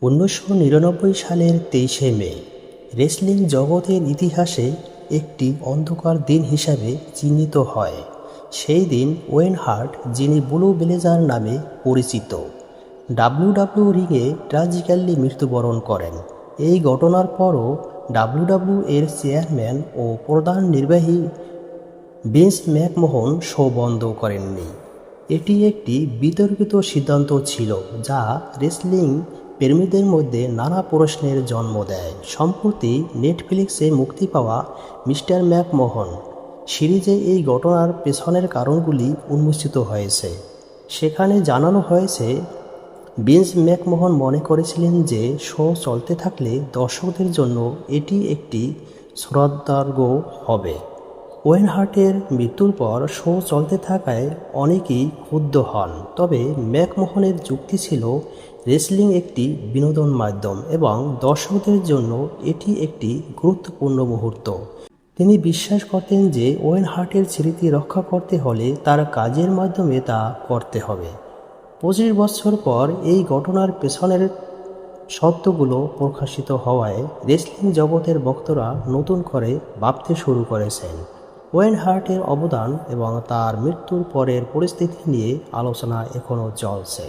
1999 সালের 23শে মে রেসলিং জগতের ইতিহাসে একটি অন্ধকার দিন হিসাবে চিহ্নিত হয়। সেই দিন ওয়েন হার্ট, যিনি ব্লু ব্লেজার নামে পরিচিত, ডাব্লিউডাব্লিউ রিংয়ে ট্র্যাজিক্যালি মৃত্যুবরণ করেন। এই ঘটনার পরও ডাব্লিউডাব্লিউ এর চেয়ারম্যান ও প্রধান নির্বাহী ভিন্স ম্যাকমোহন শো বন্ধ করেননি। এটি একটি বিতর্কিত সিদ্ধান্ত ছিল যা রেসলিং প্রেমীদের মধ্যে নানা প্রশ্নের জন্ম দেয়। সম্প্রতি নেটফ্লিক্সে মুক্তি পাওয়া মিস্টার ম্যাকমোহন সিরিজে এই ঘটনার পেছনের কারণগুলি উন্মোচিত হয়েছে। সেখানে জানানো হয়েছে, ভিন্স ম্যাকমোহন মনে করেছিলেন যে শো চলতে থাকলে দর্শকদের জন্য এটি একটি শ্রদ্ধার্ঘ্য হবে। ওয়েন হার্টের মৃত্যুর পর শো চলতে থাকায় অনেকেই ক্ষুব্ধ হন, তবে ম্যাকমোহনের যুক্তি ছিল রেসলিং একটি বিনোদন মাধ্যম এবং দর্শকদের জন্য এটি একটি গুরুত্বপূর্ণ মুহূর্ত। তিনি বিশ্বাস করতেন যে ওয়েন হার্টের স্মৃতি রক্ষা করতে হলে তার কাজের মাধ্যমে তা করতে হবে। 25 বছর পর এই ঘটনার পেছনের সত্যগুলো প্রকাশিত হওয়ায় রেসলিং জগতের ভক্তরা নতুন করে ভাবতে শুরু করেছেন। ওয়েন হার্টের অবদান এবং তার মৃত্যুর পরের পরিস্থিতি নিয়ে আলোচনা এখনও চলছে।